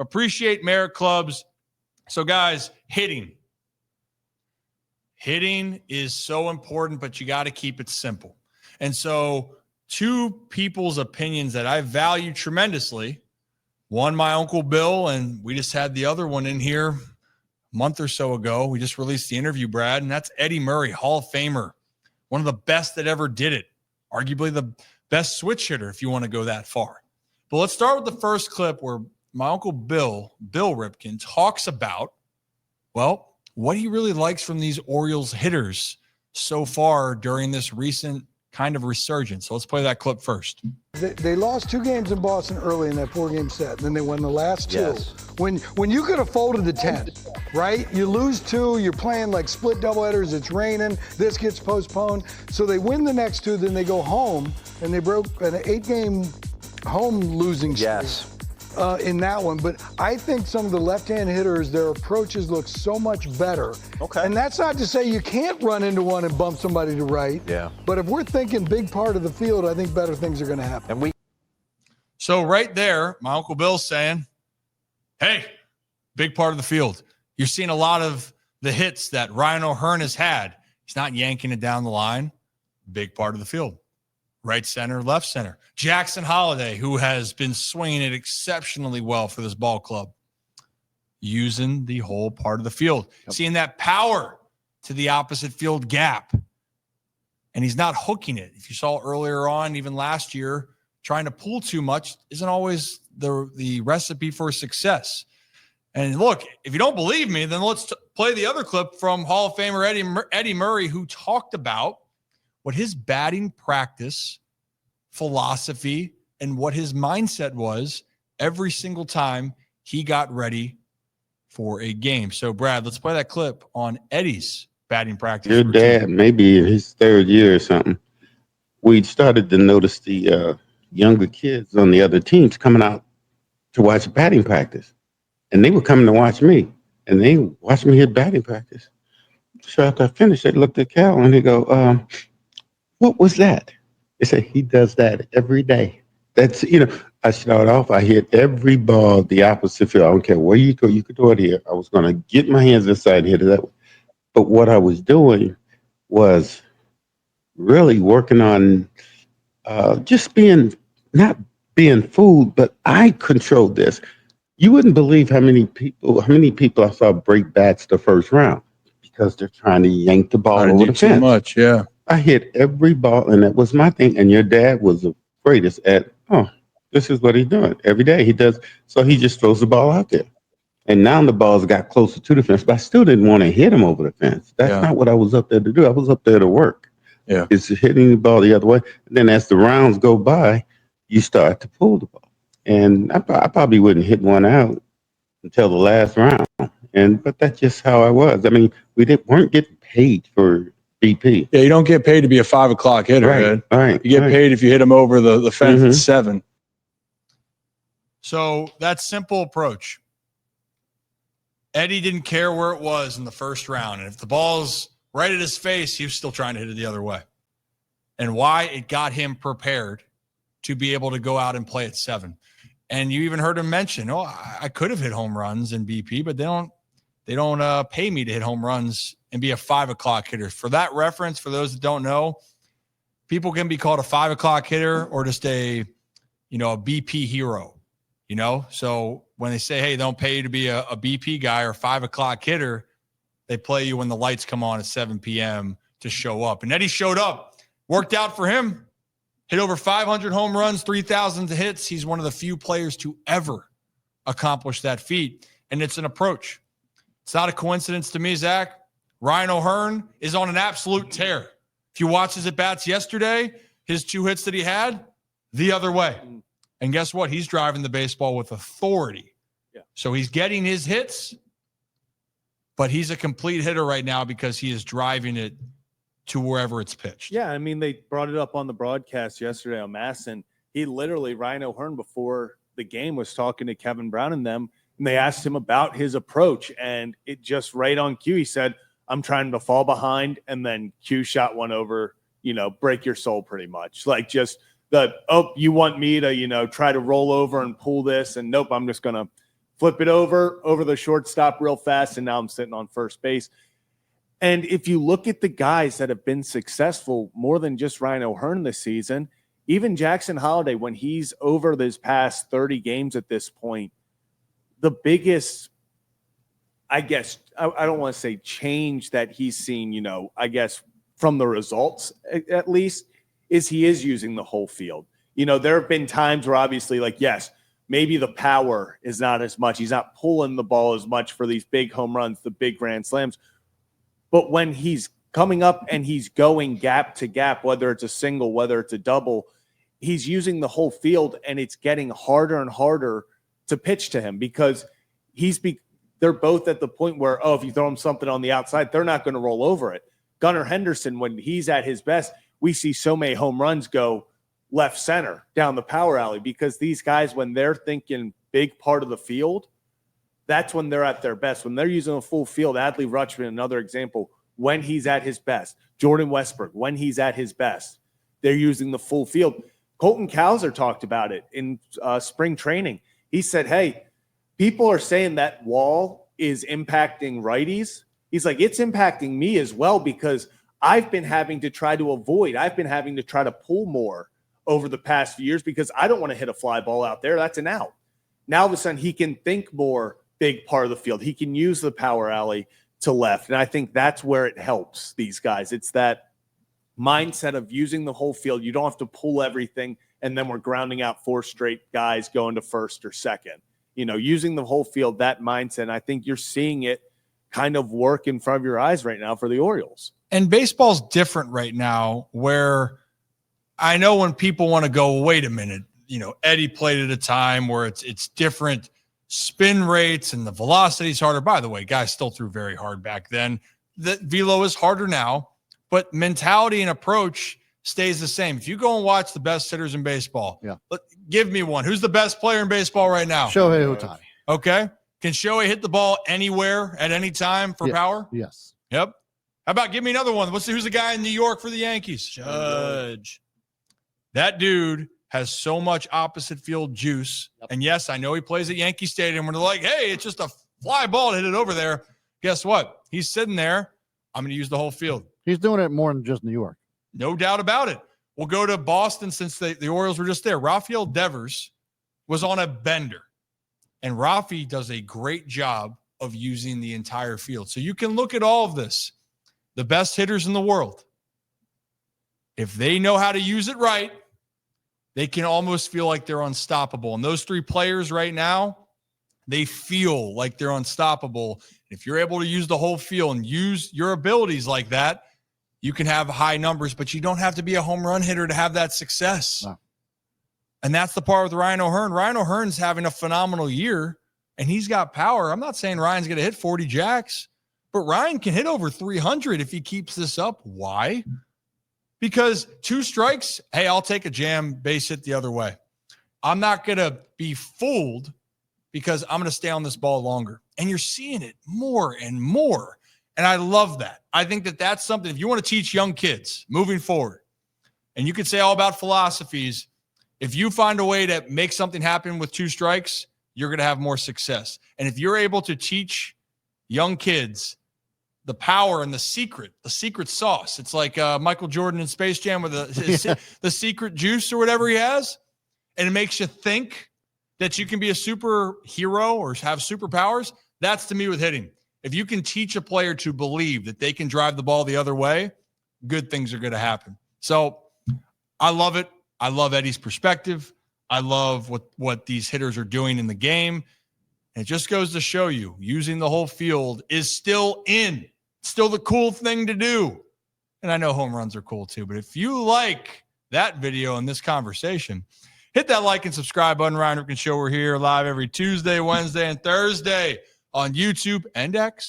appreciate merit clubs. So, guys, hitting is so important, but you got to keep it simple. And so, two people's opinions that I value tremendously. One, my Uncle Bill, and we just had the other one in here a month or so ago. We just released the interview, Brad, and that's Eddie Murray, Hall of Famer, one of the best that ever did it, arguably the best switch hitter if you want to go that far. But let's start with the first clip where my Uncle Bill Ripken, talks about, well, what he really likes from these Orioles hitters so far during this recent kind of resurgence. So let's play that clip first. They lost 2 games in Boston early in that 4-game set, and then they won the last 2. Yes. When you could have folded the 10, right? You lose 2, you're playing like split doubleheaders, it's raining, this gets postponed. So they win the next 2, then they go home, and they broke an 8-game home losing streak. Yes. In that one, but I think some of the left-hand hitters, their approaches look so much better. Okay. And that's not to say you can't run into one and bump somebody to right. Yeah. But if we're thinking big part of the field, I think better things are going to happen. And So right there, my Uncle Bill's saying, hey, big part of the field. You're seeing a lot of the hits that Ryan O'Hearn has had. He's not yanking it down the line. Big part of the field. Right center, left center. Jackson Holiday, who has been swinging it exceptionally well for this ball club, using the whole part of the field, seeing that power to the opposite field gap. And he's not hooking it. If you saw earlier on, even last year, trying to pull too much isn't always the recipe for success. And look, if you don't believe me, then let's play the other clip from Hall of Famer Eddie Murray, who talked about what his batting practice philosophy and what his mindset was every single time he got ready for a game. So, Brad, let's play that clip on Eddie's batting practice. Your dad, maybe in his 3rd year or something, we started to notice the younger kids on the other teams coming out to watch batting practice. And they were coming to watch me. And they watched me hit batting practice. So after I finished, they looked at Cal and they go, what was that? They say, he does that every day. That's, I started off, I hit every ball the opposite field. I don't care where you go, you could do it here. I was going to get my hands inside and hit it that way. But what I was doing was really working on just not being fooled, but I controlled this. You wouldn't believe how many people I saw break bats the first round because they're trying to yank the ball over the fence. Too much, yeah. I hit every ball, and that was my thing. And your dad was the greatest at, this is what he's doing every day. He does. So he just throws the ball out there. And now the balls got closer to the fence, but I still didn't want to hit him over the fence. That's not what I was up there to do. I was up there to work. Yeah. It's hitting the ball the other way. And then as the rounds go by, you start to pull the ball. And I probably wouldn't hit one out until the last round. But that's just how I was. I mean, weren't getting paid for BP. Yeah, you don't get paid to be a 5 o'clock hitter, right? Right. You get paid if you hit him over the fence at 7. So that simple approach. Eddie didn't care where it was in the first round. And if the ball's right at his face, he was still trying to hit it the other way. And why? It got him prepared to be able to go out and play at 7. And you even heard him mention, I could have hit home runs in BP, but they don't pay me to hit home runs and be a 5 o'clock hitter. For that reference, for those that don't know, people can be called a 5 o'clock hitter or just a BP hero, So when they say, hey, they don't pay you to be a BP guy or 5 o'clock hitter, they play you when the lights come on at 7 p.m. to show up. And Eddie showed up, worked out for him, hit over 500 home runs, 3,000 hits. He's one of the few players to ever accomplish that feat. And it's an approach. It's not a coincidence to me, Zach. Ryan O'Hearn is on an absolute tear. If you watch his at-bats yesterday, his 2 hits that he had, the other way. And guess what? He's driving the baseball with authority. Yeah. So he's getting his hits, but he's a complete hitter right now because he is driving it to wherever it's pitched. Yeah, I mean, they brought it up on the broadcast yesterday on Masson. Ryan O'Hearn, before the game, was talking to Kevin Brown and them, and they asked him about his approach, and it just right on cue, he said, I'm trying to fall behind, and then Q shot one over, break your soul pretty much. Like you want me to, try to roll over and pull this, and nope, I'm just going to flip it over the shortstop real fast, and now I'm sitting on first base. And if you look at the guys that have been successful more than just Ryan O'Hearn this season, even Jackson Holiday, when he's over this past 30 games at this point, the biggest, I guess, I don't want to say change that he's seen, I guess from the results at least, is he is using the whole field. There have been times where obviously, yes, maybe the power is not as much. He's not pulling the ball as much for these big home runs, the big grand slams. But when he's coming up and he's going gap to gap, whether it's a single, whether it's a double, he's using the whole field, and it's getting harder and harder to pitch to him because they're both at the point where, if you throw him something on the outside, they're not going to roll over it. Gunnar Henderson, when he's at his best, we see so many home runs go left center down the power alley because these guys, when they're thinking big part of the field, that's when they're at their best. When they're using a full field, Adley Rutschman, another example, when he's at his best. Jordan Westbrook, when he's at his best, they're using the full field. Colton Cowser talked about it in spring training. He said, hey, people are saying that wall is impacting righties. He's like, it's impacting me as well because I've been having to try to avoid. I've been having to try to pull more over the past few years because I don't want to hit a fly ball out there. That's an out. Now, all of a sudden, he can think more big part of the field. He can use the power alley to left. And I think that's where it helps these guys. It's that mindset of using the whole field. You don't have to pull everything, and then we're grounding out 4 straight guys going to first or second. Using the whole field, that mindset. And I think you're seeing it kind of work in front of your eyes right now for the Orioles. And baseball's different right now where I know when people want to go, wait a minute, Eddie played at a time where it's different spin rates and the velocity is harder. By the way, guys still threw very hard back then. The velo is harder now, but mentality and approach stays the same. If you go and watch the best hitters in baseball, give me one. Who's the best player in baseball right now? Shohei Ohtani. Okay. Can Shohei hit the ball anywhere at any time for power? Yes. Yep. How about give me another one? Who's the guy in New York for the Yankees? Judge. That dude has so much opposite field juice. Yep. And yes, I know he plays at Yankee Stadium when they're like, hey, it's just a fly ball to hit it over there. Guess what? He's sitting there. I'm going to use the whole field. He's doing it more than just New York. No doubt about it. We'll go to Boston since the Orioles were just there. Rafael Devers was on a bender. And Rafi does a great job of using the entire field. So you can look at all of this. The best hitters in the world, if they know how to use it right, they can almost feel like they're unstoppable. And those 3 players right now, they feel like they're unstoppable. If you're able to use the whole field and use your abilities like that, you can have high numbers, but you don't have to be a home run hitter to have that success. No. And that's the part with Ryan O'Hearn. Ryan O'Hearn's having a phenomenal year, and he's got power. I'm not saying Ryan's going to hit 40 jacks, but Ryan can hit over 300 if he keeps this up. Why? Because 2 strikes, hey, I'll take a jam base hit the other way. I'm not going to be fooled because I'm going to stay on this ball longer. And you're seeing it more and more. And I love that. I think that that's something, if you want to teach young kids moving forward, and you could say all about philosophies, if you find a way to make something happen with 2 strikes, you're going to have more success. And if you're able to teach young kids the power and the secret sauce, it's like Michael Jordan in Space Jam with the secret juice or whatever he has, and it makes you think that you can be a superhero or have superpowers. That's to me with hitting. If you can teach a player to believe that they can drive the ball the other way, good things are going to happen. So I love it. I love Eddie's perspective. I love what these hitters are doing in the game. And it just goes to show you, using the whole field is still the cool thing to do. And I know home runs are cool too, but if you like that video and this conversation, hit that like and subscribe button. Ryan Ripken Show. We're here live every Tuesday, Wednesday, and Thursday on YouTube and X.